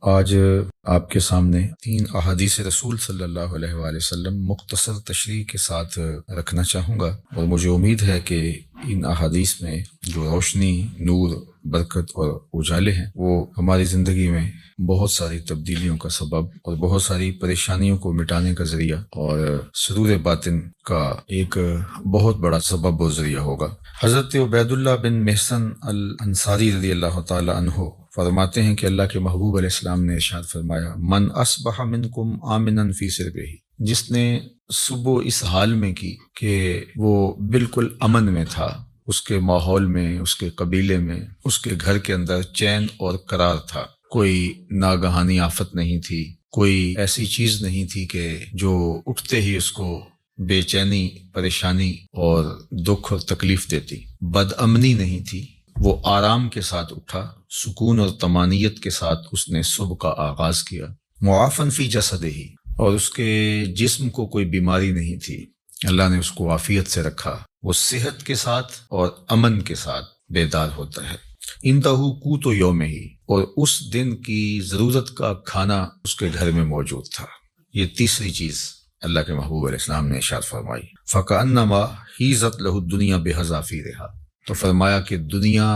آج آپ کے سامنے 3 احادیث رسول صلی اللہ علیہ وآلہ وسلم مختصر تشریح کے ساتھ رکھنا چاہوں گا، اور مجھے امید ہے کہ ان احادیث میں جو روشنی، نور، برکت اور اجالے ہیں وہ ہماری زندگی میں بہت ساری تبدیلیوں کا سبب اور بہت ساری پریشانیوں کو مٹانے کا ذریعہ اور سرور باطن کا ایک بہت بڑا سبب و ذریعہ ہوگا۔ حضرت عبید اللہ بن محسن الانصاری رضی اللہ تعالی عنہ فرماتے ہیں کہ اللہ کے محبوب علیہ السلام نے ارشاد فرمایا، من اصبح منکم آمنا فی سربہ، جس نے صبح اس حال میں کی کہ وہ بالکل امن میں تھا، اس کے ماحول میں، اس کے قبیلے میں، اس کے گھر کے اندر چین اور قرار تھا، کوئی ناگہانی آفت نہیں تھی، کوئی ایسی چیز نہیں تھی کہ جو اٹھتے ہی اس کو بے چینی، پریشانی اور دکھ اور تکلیف دیتی، بد امنی نہیں تھی، وہ آرام کے ساتھ اٹھا، سکون اور طمانینت کے ساتھ اس نے صبح کا آغاز کیا، معافن فی جسدہ، اور اس کے جسم کو کوئی بیماری نہیں تھی، اللہ نے اس کو عافیت سے رکھا، وہ صحت کے ساتھ اور امن کے ساتھ بیدار ہوتا ہے۔ انتہو قوت یوم ہی، اور اس دن کی ضرورت کا کھانا اس کے گھر میں موجود تھا۔ یہ تیسری چیز اللہ کے محبوب علیہ السلام نے ارشاد فرمائی، فَكَأَنَّمَا حِيزَتْ لَهُ الدُّنْيَا بِحَذَافِيرِهَا، تو فرمایا کہ دنیا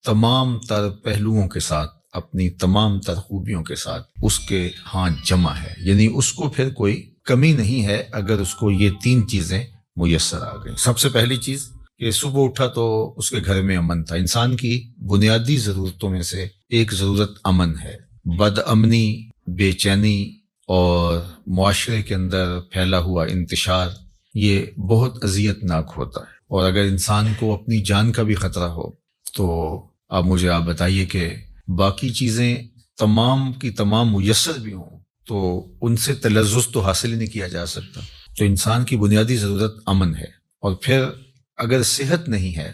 تمام تر پہلوؤں کے ساتھ، اپنی تمام تر خوبیوں کے ساتھ اس کے ہاں جمع ہے، یعنی اس کو پھر کوئی کمی نہیں ہے اگر اس کو یہ 3 چیزیں میسر آ گئیں۔ سب سے پہلی چیز کہ صبح اٹھا تو اس کے گھر میں امن تھا۔ انسان کی بنیادی ضرورتوں میں سے ایک ضرورت امن ہے۔ بد امنی، بے چینی اور معاشرے کے اندر پھیلا ہوا انتشار یہ بہت اذیت ناک ہوتا ہے، اور اگر انسان کو اپنی جان کا بھی خطرہ ہو تو اب مجھے آپ بتائیے کہ باقی چیزیں تمام کی تمام میسر بھی ہوں تو ان سے تلذذ تو حاصل ہی نہیں کیا جا سکتا۔ تو انسان کی بنیادی ضرورت امن ہے، اور پھر اگر صحت نہیں ہے،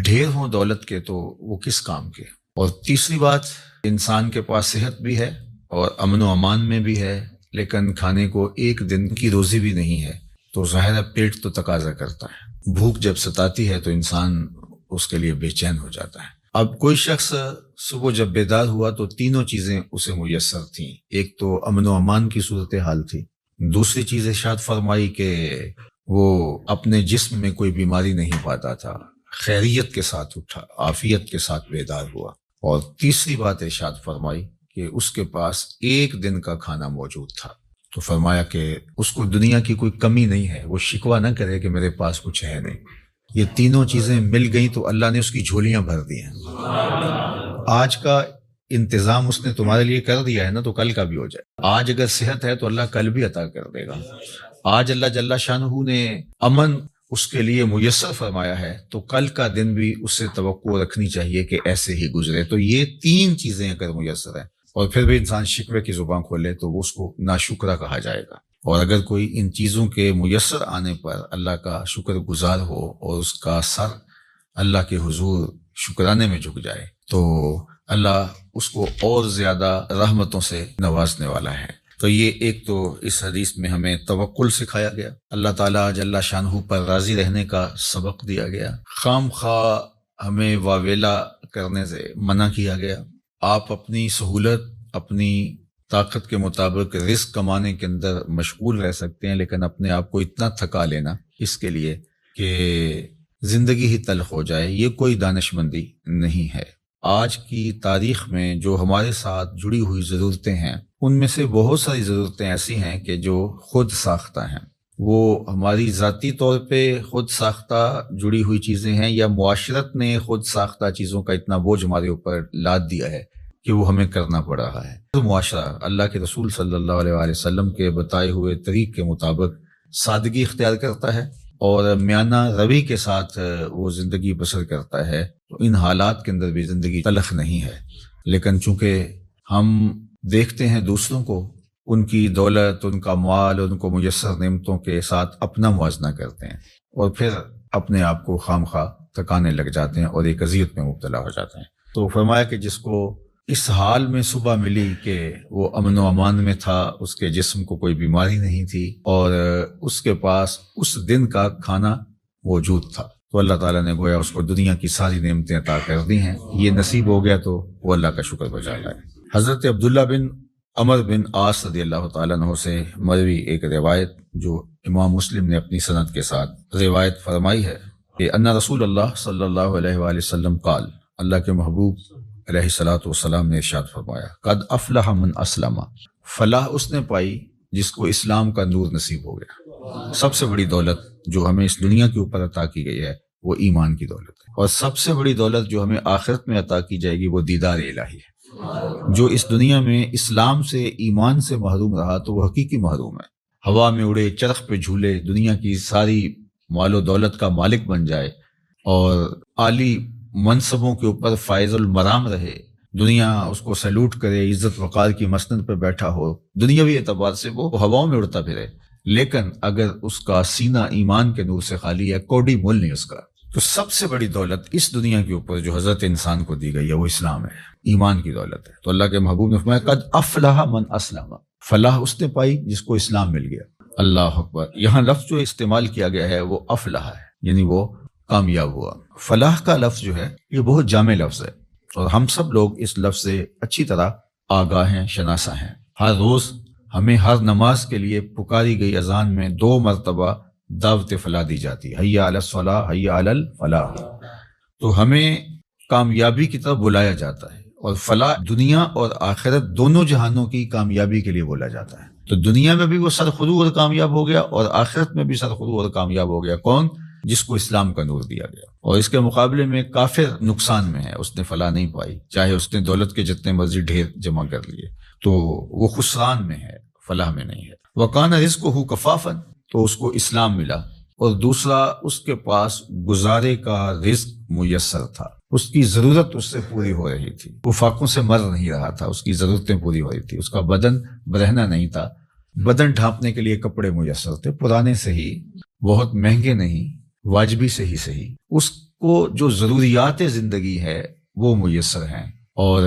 ڈھیر ہوں دولت کے تو وہ کس کام کے۔ اور تیسری بات، انسان کے پاس صحت بھی ہے اور امن و امان میں بھی ہے، لیکن کھانے کو ایک دن کی روزی بھی نہیں ہے، تو ظاہر ہے پیٹ تو تقاضا کرتا ہے۔ بھوک جب ستاتی ہے تو انسان اس کے لیے بے چین ہو جاتا ہے۔ اب کوئی شخص صبح جب بیدار ہوا تو تینوں چیزیں اسے میسر تھیں۔ ایک تو امن و امان کی صورتحال تھی، دوسری چیز ارشاد فرمائی کہ وہ اپنے جسم میں کوئی بیماری نہیں پاتا تھا، خیریت کے ساتھ اٹھا، عافیت کے ساتھ بیدار ہوا، اور تیسری بات ارشاد فرمائی کہ اس کے پاس ایک دن کا کھانا موجود تھا۔ تو فرمایا کہ اس کو دنیا کی کوئی کمی نہیں ہے، وہ شکوہ نہ کرے کہ میرے پاس کچھ ہے نہیں۔ یہ تینوں چیزیں مل گئیں تو اللہ نے اس کی جھولیاں بھر دی ہیں۔ آج کا انتظام اس نے تمہارے لیے کر دیا ہے نا، تو کل کا بھی ہو جائے۔ آج اگر صحت ہے تو اللہ کل بھی عطا کر دے گا۔ آج اللہ جل شانہ نے امن اس کے لیے میسر فرمایا ہے تو کل کا دن بھی اس سے توقع رکھنی چاہیے کہ ایسے ہی گزرے۔ تو یہ 3 چیزیں اگر میسر ہیں اور پھر بھی انسان شکوے کی زبان کھولے تو وہ اس کو ناشکرہ کہا جائے گا، اور اگر کوئی ان چیزوں کے میسر آنے پر اللہ کا شکر گزار ہو اور اس کا سر اللہ کے حضور شکرانے میں جھک جائے تو اللہ اس کو اور زیادہ رحمتوں سے نوازنے والا ہے۔ تو یہ ایک تو اس حدیث میں ہمیں توکل سکھایا گیا، اللہ تعالیٰ جل شانہ پر راضی رہنے کا سبق دیا گیا، خام خواہ ہمیں واویلا کرنے سے منع کیا گیا۔ آپ اپنی سہولت، اپنی طاقت کے مطابق رزق کمانے کے اندر مشغول رہ سکتے ہیں، لیکن اپنے آپ کو اتنا تھکا لینا اس کے لیے کہ زندگی ہی تلخ ہو جائے، یہ کوئی دانش مندی نہیں ہے۔ آج کی تاریخ میں جو ہمارے ساتھ جڑی ہوئی ضرورتیں ہیں ان میں سے بہت ساری ضرورتیں ایسی ہیں کہ جو خود ساختہ ہیں، وہ ہماری ذاتی طور پہ خود ساختہ جڑی ہوئی چیزیں ہیں، یا معاشرت نے خود ساختہ چیزوں کا اتنا بوجھ ہمارے اوپر لاد دیا ہے کہ وہ ہمیں کرنا پڑ رہا ہے۔ تو معاشرہ اللہ کے رسول صلی اللہ علیہ وآلہ وسلم کے بتائے ہوئے طریق کے مطابق سادگی اختیار کرتا ہے اور میانہ روی کے ساتھ وہ زندگی بسر کرتا ہے، تو ان حالات کے اندر بھی زندگی تلخ نہیں ہے۔ لیکن چونکہ ہم دیکھتے ہیں دوسروں کو، ان کی دولت، ان کا مال، ان کو میسر نعمتوں کے ساتھ اپنا موازنہ کرتے ہیں، اور پھر اپنے آپ کو خام خواہ تکانے لگ جاتے ہیں اور ایک اذیت میں مبتلا ہو جاتے ہیں۔ تو فرمایا کہ جس کو اس حال میں صبح ملی کہ وہ امن و امان میں تھا، اس کے جسم کو کوئی بیماری نہیں تھی، اور اس کے پاس اس دن کا کھانا موجود تھا، تو اللہ تعالیٰ نے گویا اس کو دنیا کی ساری نعمتیں عطا کر دی ہیں۔ یہ نصیب ہو گیا تو وہ اللہ کا شکر بجا لائے۔ حضرت عبداللہ بن عمر بن عاص رضی اللہ تعالیٰ عنہ سے مروی ایک روایت جو امام مسلم نے اپنی سند کے ساتھ روایت فرمائی ہے کہ ان رسول اللہ صلی اللہ علیہ وآلہ وسلم قال، اللہ کے محبوب علیہ الصلوۃ والسلام نے ارشاد فرمایا، قد افلح من اسلم، فلاح اس نے پائی جس کو اسلام کا نور نصیب ہو گیا۔ سب سے بڑی دولت جو ہمیں اس دنیا کے اوپر عطا کی گئی ہے وہ ایمان کی دولت ہے، اور سب سے بڑی دولت جو ہمیں آخرت میں عطا کی جائے گی وہ دیدار الہی ہے۔ جو اس دنیا میں اسلام سے ایمان سے محروم رہا تو وہ حقیقی محروم ہے۔ ہوا میں اڑے، چرخ پہ جھولے، دنیا کی ساری مال و دولت کا مالک بن جائے اور عالی منصبوں کے اوپر فائز المرام رہے، دنیا اس کو سیلوٹ کرے، عزت وقار کی مسند پہ بیٹھا ہو، دنیاوی اعتبار سے وہ ہواؤں میں اڑتا پھرے، لیکن اگر اس کا سینہ ایمان کے نور سے خالی ہے، کوڑی مول نہیں اس کا، تو سب سے بڑی دولت اس دنیا کے اوپر جو حضرت انسان کو دی گئی ہے وہ اسلام ہے، ایمان کی دولت ہے۔ تو اللہ کے محبوب نے فرمایا قد افلح من اسلم، فلاح اس نے پائی جس کو اسلام مل گیا۔ اللہ اکبر، یہاں لفظ جو استعمال کیا گیا ہے وہ افلح ہے، یعنی وہ کامیاب ہوا۔ فلاح کا لفظ جو ہے یہ بہت جامع لفظ ہے، اور ہم سب لوگ اس لفظ سے اچھی طرح آگاہ ہیں، شناسا ہیں۔ ہر روز ہمیں ہر نماز کے لیے پکاری گئی اذان میں 2 مرتبہ دعوت فلاح دی جاتی ہے، حی علی الصلاح، حی علی الفلاح۔ تو ہمیں کامیابی کی طرف بلایا جاتا ہے، اور فلاح دنیا اور آخرت دونوں جہانوں کی کامیابی کے لیے بولا جاتا ہے۔ تو دنیا میں بھی وہ سرخرو اور کامیاب ہو گیا، اور آخرت میں بھی سرخرو اور کامیاب ہو گیا۔ کون؟ جس کو اسلام کا نور دیا گیا۔ اور اس کے مقابلے میں کافر نقصان میں ہے، اس نے فلاح نہیں پائی، چاہے اس نے دولت کے جتنے مرضی ڈھیر جمع کر لیے، تو وہ خسران میں ہے، فلاح میں نہیں ہے۔ وَقَانَ رِزْقُهُ كَفَافًا، تو اس کو اسلام ملا، اور دوسرا اس کے پاس گزارے کا رزق میسر تھا، اس کی ضرورت اس سے پوری ہو رہی تھی، وہ فاقوں سے مر نہیں رہا تھا، اس کی ضرورتیں پوری ہو رہی تھی، اس کا بدن برہنہ نہیں تھا، بدن ڈھانپنے کے لیے کپڑے میسر تھے، پرانے سے ہی، بہت مہنگے نہیں، واجبی سے ہی صحیح، اس کو جو ضروریات زندگی ہے وہ میسر ہیں، اور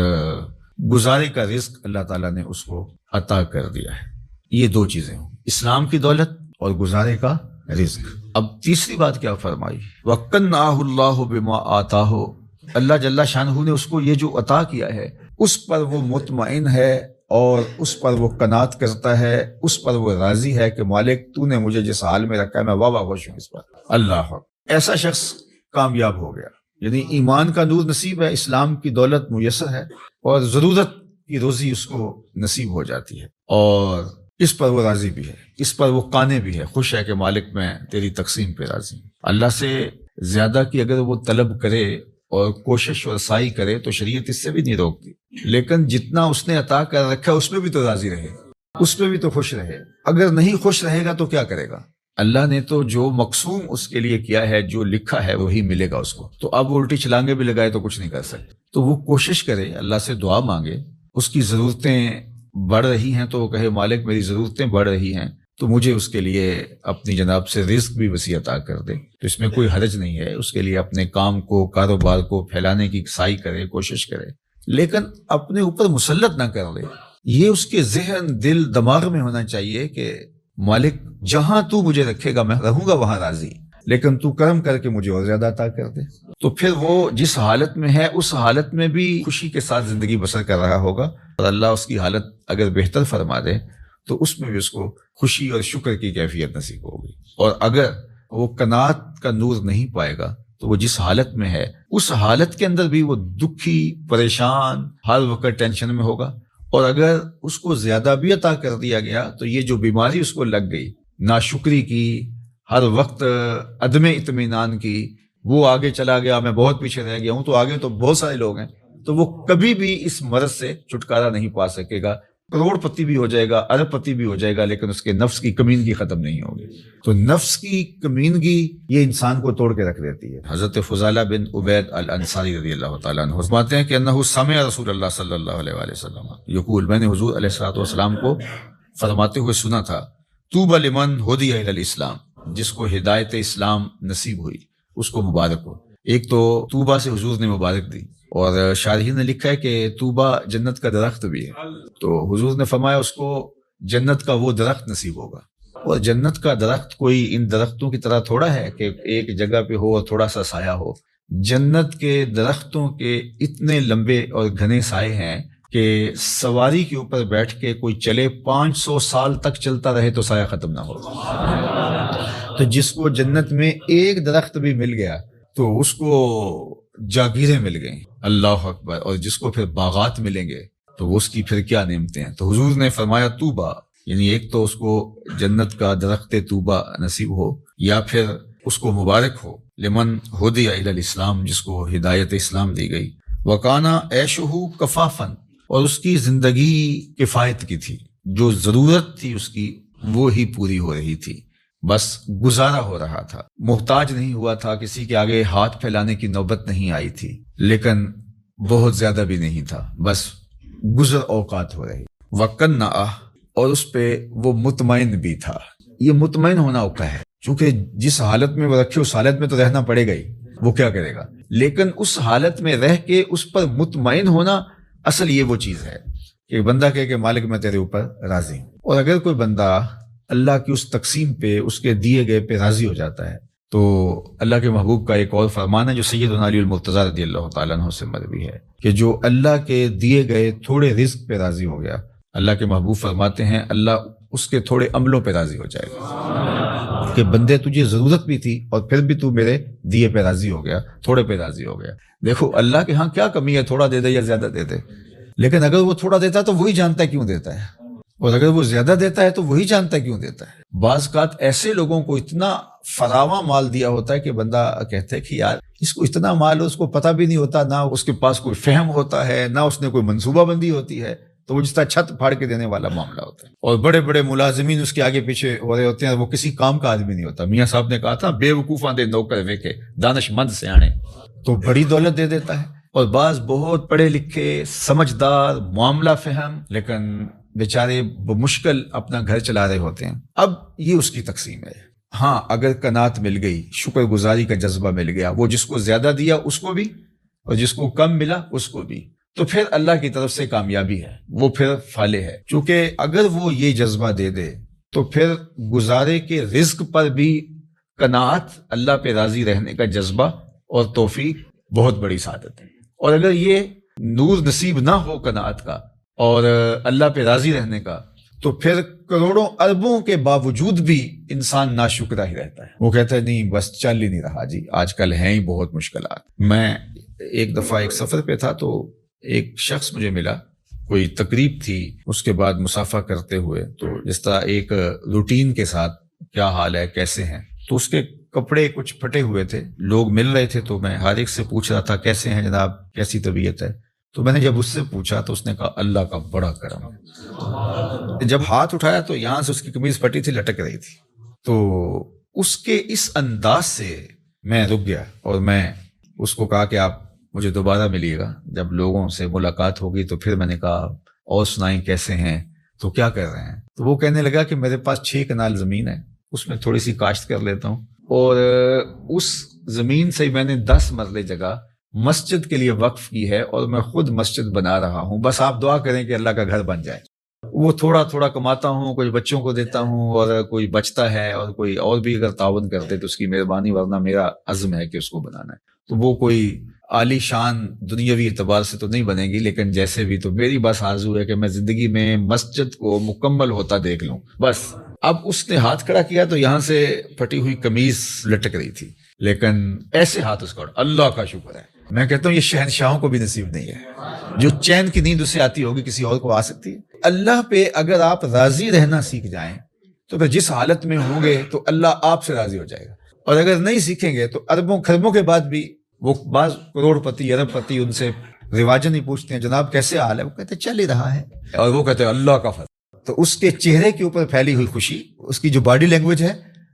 گزارے کا رزق اللہ تعالیٰ نے اس کو عطا کر دیا ہے۔ یہ 2 چیزیں ہوں، اسلام کی دولت اور گزارے کا رزق۔ اب تیسری بات کیا فرمائی؟ وَقَنَّعَهُ اللَّهُ بِمَا آتَاهُ، اللہ جل شانہ نے اس کو یہ جو عطا کیا ہے اس پر وہ مطمئن ہے، اور اس پر وہ قناعت کرتا ہے، اس پر وہ راضی ہے کہ مالک تو نے مجھے جس حال میں رکھا ہے میں واہ خوش ہوں اس پر۔ اللہ، ایسا شخص کامیاب ہو گیا، یعنی ایمان کا نور نصیب ہے، اسلام کی دولت میسر ہے، اور ضرورت کی روزی اس کو نصیب ہو جاتی ہے، اور اس پر وہ راضی بھی ہے، اس پر وہ قانع بھی ہے، خوش ہے کہ مالک میں تیری تقسیم پہ راضی ہوں۔ اللہ سے زیادہ کی اگر وہ طلب کرے اور کوشش اور سعی کرے تو شریعت اس سے بھی نہیں روکتی، لیکن جتنا اس نے عطا کر رکھا اس میں بھی تو راضی رہے، اس میں بھی تو خوش رہے۔ اگر نہیں خوش رہے گا تو کیا کرے گا؟ اللہ نے تو جو مقسوم اس کے لیے کیا ہے، جو لکھا ہے وہی ملے گا اس کو، تو اب الٹی چھلانگے بھی لگائے تو کچھ نہیں کر سکتے۔ تو وہ کوشش کرے، اللہ سے دعا مانگے، اس کی ضرورتیں بڑھ رہی ہیں تو وہ کہے مالک میری ضرورتیں بڑھ رہی ہیں تو مجھے اس کے لیے اپنی جناب سے رزق بھی وسیع عطا کر دے، تو اس میں کوئی حرج نہیں ہے، اس کے لیے اپنے کام کو، کاروبار کو پھیلانے کی سعی کرے، کوشش کرے، لیکن اپنے اوپر مسلط نہ کر لے۔ یہ اس کے ذہن، دل، دماغ میں ہونا چاہیے کہ مالک جہاں تو مجھے رکھے گا میں رہوں گا وہاں راضی، لیکن تو کرم کر کے مجھے اور زیادہ عطا کر دے۔ تو پھر وہ جس حالت میں ہے اس حالت میں بھی خوشی کے ساتھ زندگی بسر کر رہا ہوگا، اور اللہ اس کی حالت اگر بہتر فرما دے تو اس میں بھی اس کو خوشی اور شکر کی کیفیت نصیب ہوگی۔ اور اگر وہ قناعت کا نور نہیں پائے گا تو وہ جس حالت میں ہے اس حالت کے اندر بھی وہ دکھی، پریشان، ہر وقت ٹینشن میں ہوگا۔ اور اگر اس کو زیادہ بھی عطا کر دیا گیا تو یہ جو بیماری اس کو لگ گئی، ناشکری کی، ہر وقت عدم اطمینان کی، وہ آگے چلا گیا، میں بہت پیچھے رہ گیا ہوں، تو آگے تو بہت سارے لوگ ہیں، تو وہ کبھی بھی اس مرض سے چھٹکارا نہیں پا سکے گا۔ کروڑ پتی بھی ہو جائے گا، ارب پتی بھی ہو جائے گا، لیکن اس کے نفس کی کمینگی ختم نہیں ہوگی۔ تو نفس کی کمینگی یہ انسان کو توڑ کے رکھ دیتی ہے۔ حضرت فضالہ بن عبید الانصاری رضی اللہ تعالیٰ عنہ فرماتے ہیں کہ انہ سمع رسول اللہ صلی اللہ علیہ وآلہ وسلم یقول، میں نے حضور علیہ الصلوۃ والسلام کو فرماتے ہوئے سنا تھا، طوبی لمن ہدی الی الاسلام، جس کو ہدایت اسلام نصیب ہوئی اس کو مبارک ہو۔ ایک تو طوبہ سے حضور نے مبارک دی، اور شارحین نے لکھا ہے کہ طوبہ جنت کا درخت بھی ہے، تو حضور نے فرمایا اس کو جنت کا وہ درخت نصیب ہوگا۔ اور جنت کا درخت کوئی ان درختوں کی طرح تھوڑا ہے کہ ایک جگہ پہ ہو اور تھوڑا سا سایہ ہو۔ جنت کے درختوں کے اتنے لمبے اور گھنے سائے ہیں کہ سواری کے اوپر بیٹھ کے کوئی چلے 500 سال تک چلتا رہے تو سایہ ختم نہ ہو. تو جس کو جنت میں ایک درخت بھی مل گیا تو اس کو جاگیریں مل گئیں، اللہ اکبر. اور جس کو پھر باغات ملیں گے تو اس کی پھر کیا نعمتیں ہیں. تو حضور نے فرمایا طوبیٰ، یعنی ایک تو اس کو جنت کا درخت طوبیٰ نصیب ہو، یا پھر اس کو مبارک ہو لمن ہدی الی الاسلام، جس کو ہدایت اسلام دی گئی. وکانا عیشہ کفافن، اور اس کی زندگی کفایت کی تھی، جو ضرورت تھی اس کی وہ ہی پوری ہو رہی تھی، بس گزارا ہو رہا تھا. محتاج نہیں ہوا تھا، کسی کے آگے ہاتھ پھیلانے کی نوبت نہیں آئی تھی، لیکن بہت زیادہ بھی نہیں تھا، بس گزر اوقات ہو رہی. وقنّا، اور اس پہ وہ مطمئن بھی تھا. یہ مطمئن ہونا اوقا ہے، چونکہ جس حالت میں وہ رکھے اس حالت میں تو رہنا پڑے گا ہی، وہ کیا کرے گا. لیکن اس حالت میں رہ کے اس پر مطمئن ہونا، اصل یہ وہ چیز ہے کہ بندہ کہے کہ مالک میں تیرے اوپر راضی ہوں. اور اگر کوئی بندہ اللہ کی اس تقسیم پہ، اس کے دیے گئے پہ راضی ہو جاتا ہے، تو اللہ کے محبوب کا ایک اور فرمان ہے جو سیدنا علی المرتضیٰ رضی اللہ تعالیٰ عنہ سے مروی ہے، کہ جو اللہ کے دیے گئے تھوڑے رزق پہ راضی ہو گیا، اللہ کے محبوب فرماتے ہیں اللہ اس کے تھوڑے عملوں پہ راضی ہو جائے گا. کہ بندے تجھے ضرورت بھی تھی اور پھر بھی تو میرے دیے پہ راضی ہو گیا، تھوڑے پہ راضی ہو گیا. دیکھو اللہ کے ہاں کیا کمی ہے، تھوڑا دے دے یا زیادہ دے دے، لیکن اگر وہ تھوڑا دیتا ہے تو وہی جانتا ہے کیوں دیتا ہے، اور اگر وہ زیادہ دیتا ہے تو وہی جانتا ہے کیوں دیتا ہے. بعض اوقات ایسے لوگوں کو اتنا فراواں مال دیا ہوتا ہے کہ بندہ کہتا ہے کہ یار اس کو اتنا مال، اس کو پتہ بھی نہیں ہوتا، نہ اس کے پاس کوئی فہم ہوتا ہے، نہ اس نے کوئی منصوبہ بندی ہوتی ہے، تو وہ جس طرح چھت پھاڑ کے دینے والا معاملہ ہوتا ہے. اور بڑے بڑے ملازمین اس کے آگے پیچھے ہو رہے ہوتے ہیں، وہ کسی کام کا آدمی نہیں ہوتا. میاں صاحب نے کہا تھا بے وقوفاں دے نوکر ویکے دانش مند سے آنے، تو بڑی دولت دے دیتا ہے. اور بعض بہت پڑھے لکھے، سمجھدار، معاملہ فہم، لیکن بیچارے بمشکل اپنا گھر چلا رہے ہوتے ہیں. اب یہ اس کی تقسیم ہے. ہاں اگر قناعت مل گئی، شکر گزاری کا جذبہ مل گیا، وہ جس کو زیادہ دیا اس کو بھی اور جس کو کم ملا اس کو بھی، تو پھر اللہ کی طرف سے کامیابی ہے، وہ پھر فالح ہے. چونکہ اگر وہ یہ جذبہ دے دے تو پھر گزارے کے رزق پر بھی قناعت، اللہ پہ راضی رہنے کا جذبہ اور توفیق بہت بڑی سعادت ہے. اور اگر یہ نور نصیب نہ ہو قناعت کا اور اللہ پہ راضی رہنے کا، تو پھر کروڑوں اربوں کے باوجود بھی انسان ناشکرہ ہی رہتا ہے. وہ کہتا ہے نہیں بس چل ہی نہیں رہا جی، آج کل ہیں ہی بہت مشکلات. میں ایک دفعہ ایک سفر پہ تھا تو ایک شخص مجھے ملا، کوئی تقریب تھی، اس کے بعد مصافحہ کرتے ہوئے تو جس طرح ایک روٹین کے ساتھ کیا حال ہے، کیسے ہیں، تو اس کے کپڑے کچھ پھٹے ہوئے تھے، لوگ مل رہے تھے، تو میں ہر ایک سے پوچھ رہا تھا کیسے ہیں جناب، کیسی طبیعت ہے. تو میں نے جب اس سے پوچھا تو اس نے کہا اللہ کا بڑا کرم. جب ہاتھ اٹھایا تو یہاں سے اس کی قمیض پھٹی تھی، لٹک رہی تھی. تو اس کے اس انداز سے میں رک گیا اور میں اس کو کہا کہ آپ مجھے دوبارہ ملیے گا، جب لوگوں سے ملاقات ہوگی. تو پھر میں نے کہا اور سنائیں کیسے ہیں، تو کیا کر رہے ہیں. تو وہ کہنے لگا کہ میرے پاس 6 کنال زمین ہے، اس میں تھوڑی سی کاشت کر لیتا ہوں، اور اس زمین سے میں نے 10 مرلے جگہ مسجد کے لیے وقف کی ہے، اور میں خود مسجد بنا رہا ہوں، بس آپ دعا کریں کہ اللہ کا گھر بن جائے. وہ تھوڑا تھوڑا کماتا ہوں، کچھ بچوں کو دیتا ہوں، اور کوئی بچتا ہے، اور کوئی اور بھی اگر تعاون کرتے تو اس کی مہربانی، ورنہ میرا عزم ہے کہ اس کو بنانا ہے. تو وہ کوئی عالی شان دنیاوی اعتبار سے تو نہیں بنے گی، لیکن جیسے بھی، تو میری بس آرزو ہے کہ میں زندگی میں مسجد کو مکمل ہوتا دیکھ لوں بس. اب اس نے ہاتھ کھڑا کیا تو یہاں سے پھٹی ہوئی قمیض لٹک رہی تھی، لیکن ایسے ہاتھ اس کا، اللہ کا شکر ہے. میں کہتا ہوں یہ شہنشاہوں کو بھی نصیب نہیں ہے. جو چین کی نیند اسے آتی ہوگی کسی اور کو آ سکتی ہے. اللہ پہ اگر آپ راضی رہنا سیکھ جائیں تو پھر جس حالت میں ہوں گے تو اللہ آپ سے راضی ہو جائے گا. اور اگر نہیں سیکھیں گے تو اربوں خربوں کے بعد بھی وہ بعض کروڑ پتی، ارب پتی ان سے رواجن ہی پوچھتے ہیں جناب کیسے حال ہے، وہ کہتے ہیں چل ہی رہا ہے، اور وہ کہتے ہیں اللہ کا فضل. تو اس کے چہرے کے اوپر پھیلی ہوئی خوشی، اس کی جو باڈی لینگویج ہے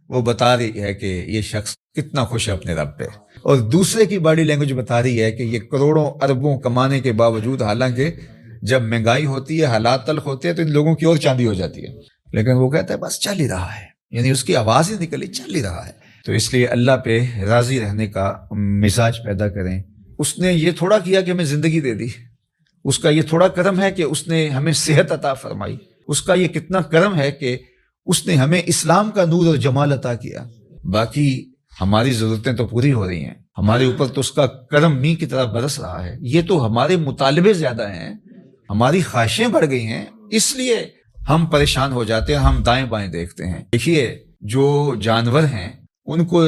وہ بتا رہی ہے کہ یہ شخص کتنا خوش ہے اپنے رب پہ. اور دوسرے کی باڈی لینگویج بتا رہی ہے کہ یہ کروڑوں اربوں کمانے کے باوجود، حالانکہ جب مہنگائی ہوتی ہے، حالات تلخ ہوتے ہیں، تو ان لوگوں کی اور چاندی ہو جاتی ہے، لیکن وہ کہتا ہے بس چل ہی رہا ہے، یعنی اس کی آواز ہی نکلی چل ہی رہا ہے. تو اس لیے اللہ پہ راضی رہنے کا مزاج پیدا کریں. اس نے یہ تھوڑا کیا کہ ہمیں زندگی دے دی، اس کا یہ تھوڑا کرم ہے کہ اس نے ہمیں صحت عطا فرمائی، اس کا یہ کتنا کرم ہے کہ اس نے ہمیں اسلام کا نور اور جمال عطا کیا. باقی ہماری ضرورتیں تو پوری ہو رہی ہیں، ہمارے اوپر تو اس کا کرم می کی طرح برس رہا ہے. یہ تو ہمارے مطالبے زیادہ ہیں ہماری خواہشیں بڑھ گئی ہیں، اس لیے ہم پریشان ہو جاتے ہیں، ہم دائیں بائیں دیکھتے ہیں۔ دیکھیے جو جانور ہیں ان کو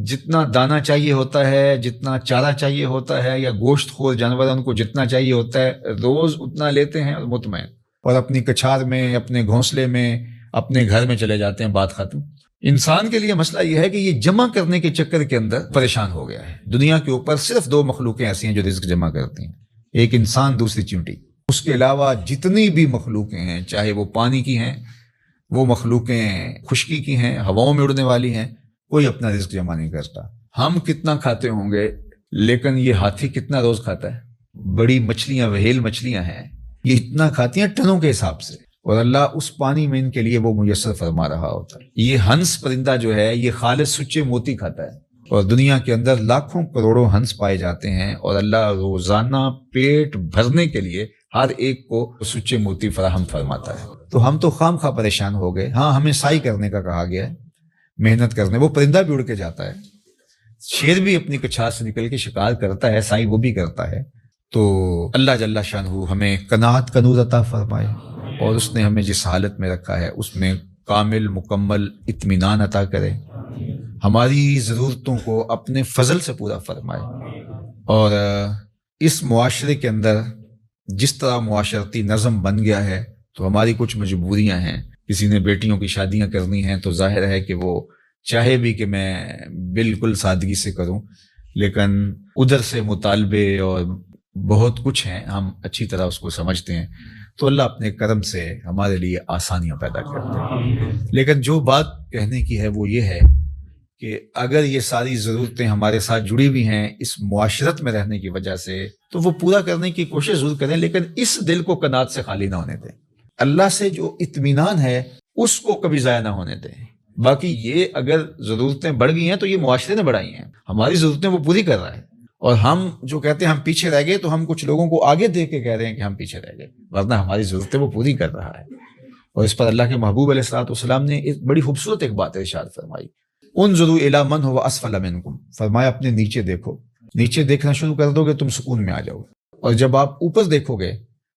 جتنا دانہ چاہیے ہوتا ہے، جتنا چارہ چاہیے ہوتا ہے، یا گوشت خور جانور ان کو جتنا چاہیے ہوتا ہے، روز اتنا لیتے ہیں اور مطمئن، اور اپنی کچھار میں، اپنے گھونسلے میں، اپنے گھر میں چلے جاتے ہیں، بات ختم۔ انسان کے لیے مسئلہ یہ ہے کہ یہ جمع کرنے کے چکر کے اندر پریشان ہو گیا ہے۔ دنیا کے اوپر صرف 2 مخلوقیں ایسی ہیں جو رزق جمع کرتی ہیں، ایک انسان، دوسری چیونٹی۔ اس کے علاوہ جتنی بھی مخلوقیں ہیں، چاہے وہ پانی کی ہیں، وہ مخلوقیں خشکی کی ہیں، ہواؤں میں اڑنے والی ہیں، کوئی اپنا رزق جمع نہیں کرتا۔ ہم کتنا کھاتے ہوں گے، لیکن یہ ہاتھی کتنا روز کھاتا ہے؟ بڑی مچھلیاں، وہیل مچھلیاں ہیں، یہ اتنا کھاتی ہیں ٹنوں کے حساب سے، اور اللہ اس پانی میں ان کے لیے وہ میسر فرما رہا ہوتا ہے۔ یہ ہنس پرندہ جو ہے یہ خالص سچے موتی کھاتا ہے، اور دنیا کے اندر لاکھوں کروڑوں ہنس پائے جاتے ہیں، اور اللہ روزانہ پیٹ بھرنے کے لیے ہر ایک کو سچے موتی فراہم فرماتا ہے۔ تو ہم تو خام خواہ پریشان ہو گئے۔ ہاں، ہمیں سائی کرنے کا کہا گیا ہے، محنت کرنے۔ وہ پرندہ بھی اڑ کے جاتا ہے، شیر بھی اپنی کچھار سے نکل کے شکار کرتا ہے، سائی وہ بھی کرتا ہے۔ تو اللہ جل شانہ ہمیں قناعت کا نور عطا فرمائے، اور اس نے ہمیں جس حالت میں رکھا ہے اس میں کامل مکمل اطمینان عطا کرے، ہماری ضرورتوں کو اپنے فضل سے پورا فرمائے۔ اور اس معاشرے کے اندر جس طرح معاشرتی نظم بن گیا ہے، تو ہماری کچھ مجبوریاں ہیں۔ کسی نے بیٹیوں کی شادیاں کرنی ہیں تو ظاہر ہے کہ وہ چاہے بھی کہ میں بالکل سادگی سے کروں، لیکن ادھر سے مطالبے اور بہت کچھ ہیں، ہم اچھی طرح اس کو سمجھتے ہیں، تو اللہ اپنے کرم سے ہمارے لیے آسانیاں پیدا کرتے ہیں۔ لیکن جو بات کہنے کی ہے وہ یہ ہے کہ اگر یہ ساری ضرورتیں ہمارے ساتھ جڑی ہوئی ہیں اس معاشرت میں رہنے کی وجہ سے، تو وہ پورا کرنے کی کوشش ضرور کریں، لیکن اس دل کو قناعت سے خالی نہ ہونے دیں۔ اللہ سے جو اطمینان ہے اس کو کبھی ضائع نہ ہونے دیں۔ باقی یہ اگر ضرورتیں بڑھ گئی ہیں تو یہ معاشرے نے بڑھائی ہیں، ہماری ضرورتیں وہ پوری کر رہا ہے، اور ہم جو کہتے ہیں ہم پیچھے رہ گئے، تو ہم کچھ لوگوں کو آگے دیکھ کے کہہ رہے ہیں کہ ہم پیچھے رہ گئے، ورنہ ہماری ضرورتیں وہ پوری کر رہا ہے۔ اور اس پر اللہ کے محبوب علیہ الصلوۃ والسلام نے ایک بڑی خوبصورت ایک بات ارشاد فرمائی، انظروا الی من هو اسفل منکم، فرمایا اپنے نیچے دیکھو، نیچے دیکھنا شروع کر دو گے تم سکون میں آ جاؤ گے، اور جب آپ اوپر دیکھو گے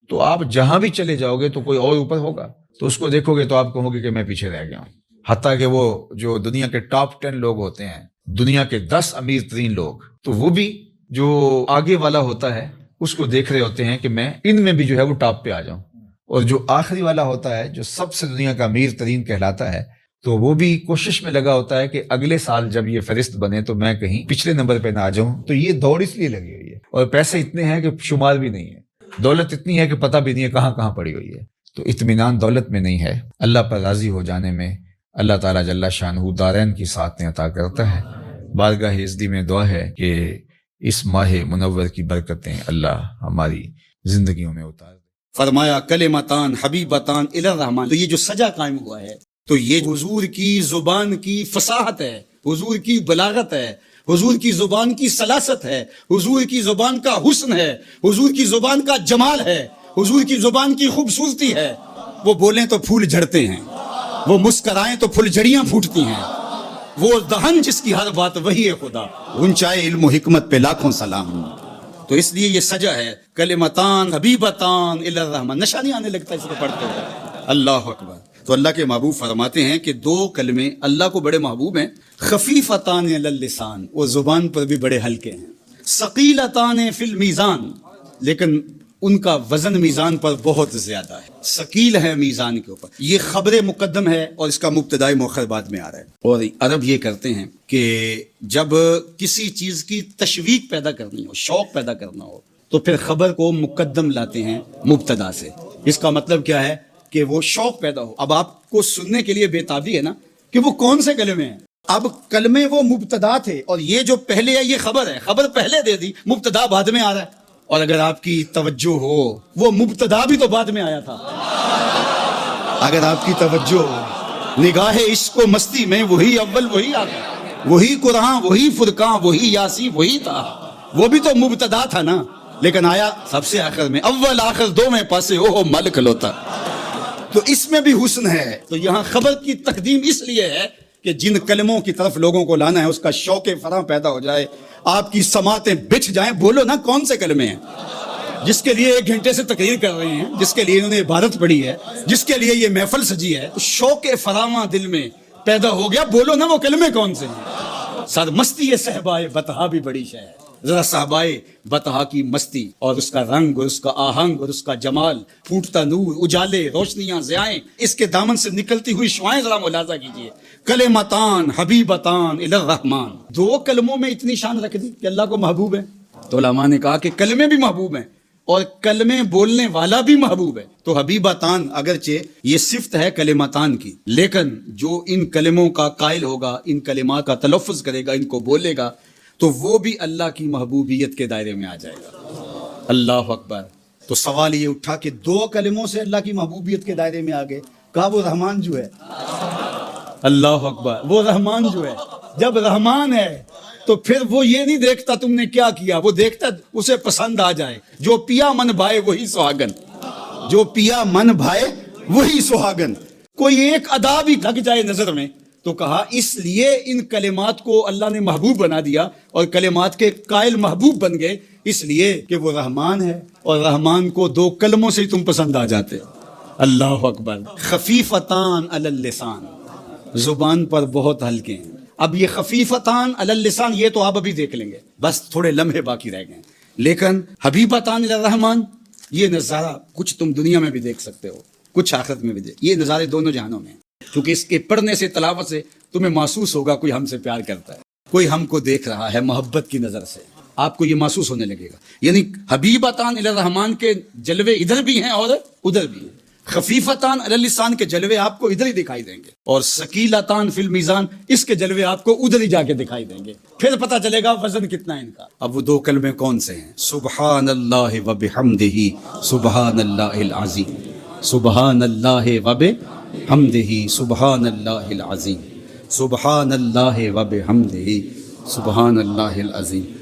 تو آپ جہاں بھی چلے جاؤ گے تو کوئی اور اوپر ہوگا، تو اس کو دیکھو گے تو آپ کہو گے کہ میں پیچھے رہ گیا ہوں۔ حتیٰ کہ وہ جو دنیا کے ٹاپ 10 لوگ ہوتے ہیں، دنیا کے 10 امیر ترین لوگ، تو وہ بھی جو آگے والا ہوتا ہے اس کو دیکھ رہے ہوتے ہیں کہ میں ان میں بھی جو ہے وہ ٹاپ پہ آ جاؤں، اور جو آخری والا ہوتا ہے جو سب سے دنیا کا امیر ترین کہلاتا ہے، تو وہ بھی کوشش میں لگا ہوتا ہے کہ اگلے سال جب یہ فہرست بنے تو میں کہیں پچھلے نمبر پہ نہ آ جاؤں۔ تو یہ دوڑ اس لیے لگی ہوئی ہے، اور پیسے اتنے ہیں کہ شمار بھی نہیں ہے، دولت اتنی ہے کہ پتہ بھی نہیں ہے کہاں کہاں پڑی ہوئی ہے۔ تو اطمینان دولت میں نہیں ہے، اللہ پر راضی ہو جانے میں اللہ تعالیٰ جل شانہ دارین کی ساتھ عطا کرتا ہے۔ بارگاہ عزتی میں دعا ہے کہ اس ماہ منور کی برکتیں اللہ ہماری زندگیوں میں اتار دے۔ فرمایا کلمتان حبیبتان الی الرحمن، تو یہ جو سجا قائم ہوا ہے تو یہ حضور کی زبان کی فصاحت ہے، حضور کی بلاغت ہے، حضور کی زبان کی سلاست ہے، حضور کی زبان کا حسن ہے، حضور کی زبان کا جمال ہے، حضور کی زبان کی خوبصورتی ہے۔ وہ بولیں تو پھول جھڑتے ہیں، وہ مسکرائیں تو پھول جھڑیاں پھوٹتی ہیں، وہ دہن جس کی ہر بات وہی ہے خدا، اونچائے علم و حکمت پہ لاکھوں سلام۔ تو اس لیے یہ سجا ہے کلمتان حبیبتان الی الرحمن، نشہ نہیں آنے لگتا اس کو پڑھتے ہوئے۔ اللہ اکبر۔ تو اللہ کے محبوب فرماتے ہیں کہ 2 کلمے اللہ کو بڑے محبوب ہیں، خفیفتان علی اللسان، وہ زبان پر بھی بڑے ہلکے ہیں، ثقیلتان فی المیزان، لیکن ان کا وزن میزان پر بہت زیادہ ہے، ثقیل ہے میزان کے اوپر۔ یہ خبر مقدم ہے اور اس کا مبتدائی مؤخر بعد میں آ رہا ہے۔ اور عرب یہ کرتے ہیں کہ جب کسی چیز کی تشویق پیدا کرنی ہو، شوق پیدا کرنا ہو، تو پھر خبر کو مقدم لاتے ہیں مبتدا سے۔ اس کا مطلب کیا ہے کہ وہ شوق پیدا ہو۔ اب آپ کو سننے کے لیے بےتابی ہے نا کہ وہ کون سے کلمے ہیں۔ اب کلمے وہ مبتدا تھے، اور یہ جو پہلے ہے یہ خبر ہے، خبر پہلے دے دی، مبتدا بعد میں آ رہا ہے۔ اور اگر آپ کی توجہ ہو، وہ مبتدا بھی تو بعد میں آیا تھا۔ اگر آپ کی توجہ ہو، نگاہ عشق و مستی میں وہی اول وہی آخر، وہی قرآن وہی فرقان وہی یاسین وہی تھا، وہ بھی تو مبتدا تھا نا، لیکن آیا سب سے آخر میں، اول آخر دو میں پاسے اوہ ملک لوتا۔ تو اس میں بھی حسن ہے۔ تو یہاں خبر کی تقدیم اس لیے ہے کہ جن کلموں کی طرف لوگوں کو لانا ہے اس کا شوق فراں پیدا ہو جائے، آپ کی سماعتیں بچھ جائیں۔ بولو نا کون سے کلمے ہیں؟ جس کے لیے 1 گھنٹے سے تقریر کر رہے ہیں، جس کے لیے انہوں نے عبارت پڑھی ہے، جس کے لیے یہ محفل سجی ہے، شوق فراواں دل میں پیدا ہو گیا. بولو نا وہ کلمے کون سے ہیں؟ سر مستی صحبائے بطحا بھی بڑی شے ہے. ذرا صحبائے بطحا کی مستی اور اس کا رنگ اور اس کا آہنگ اور اس کا جمال، پھوٹتا نور، اجالے، روشنیاں، ضیائیں، اس کے دامن سے نکلتی ہوئی شعائیں ذرا ملاحظہ کیجیے. کلمتان حبیبتان الی الرحمن، 2 کلموں میں اتنی شان رکھ دی کہ اللہ کو محبوب ہے. تو علماء نے کہا کہ کلمے بھی محبوب ہیں اور کلمے بولنے والا بھی محبوب ہے. تو حبیبتان اگرچہ یہ صفت ہے کلمتان کی، لیکن جو ان کلموں کا قائل ہوگا، ان کلمات کا تلفظ کرے گا، ان کو بولے گا، تو وہ بھی اللہ کی محبوبیت کے دائرے میں آ جائے گا. اللہ اکبر. تو سوال یہ اٹھا کہ 2 کلموں سے اللہ کی محبوبیت کے دائرے میں آ گئے. کہا وہ رحمان جو ہے. اللہ اکبر. وہ رحمان جو ہے، جب رحمان ہے تو پھر وہ یہ نہیں دیکھتا تم نے کیا کیا، وہ دیکھتا اسے پسند آ جائے. جو پیا من بھائے وہی سہاگن، جو پیا من بھائے وہی سہاگن. کوئی ایک ادا بھی لگ جائے نظر میں تو کہا اس لیے ان کلمات کو اللہ نے محبوب بنا دیا اور کلمات کے قائل محبوب بن گئے، اس لیے کہ وہ رحمان ہے اور رحمان کو 2 کلموں سے ہی تم پسند آ جاتے. اللہ اکبر. خفیفتان علی اللسان، زبان پر بہت ہلکے ہیں. اب یہ خفیفتان علی اللسان یہ تو آپ ابھی دیکھ لیں گے، بس تھوڑے لمحے باقی رہ گئے. لیکن حبیبتان الی الرحمن یہ نظارہ کچھ تم دنیا میں بھی دیکھ سکتے ہو، کچھ آخرت میں بھی دیکھ. یہ نظارے دونوں جہانوں میں ہیں، کیونکہ اس کے پڑھنے سے، تلاوت سے تمہیں محسوس ہوگا کوئی ہم سے پیار کرتا ہے، کوئی ہم کو دیکھ رہا ہے محبت کی نظر سے. آپ کو یہ محسوس ہونے لگے گا. یعنی حبیبتان الی الرحمن کے جلوے ادھر بھی ہیں اور ادھر بھی ہیں. خفیفتان علی اللسان کے جلوے آپ کو ادھر ہی دکھائی دیں گے، اور ثقیلتان فی المیزان اس کے جلوے آپ کو ادھر ہی جا کے دکھائی دیں گے. پھر پتہ چلے گا وزن کتنا ہے ان کا. اب وہ 2 کلمے کون سے ہیں؟ سبحان اللہ و بحمدہ سبحان اللہ العظیم، سبحان اللہ و بحمدہ سبحان اللہ العظیم، سبحان اللہ و بحمدہ سبحان اللہ العظیم.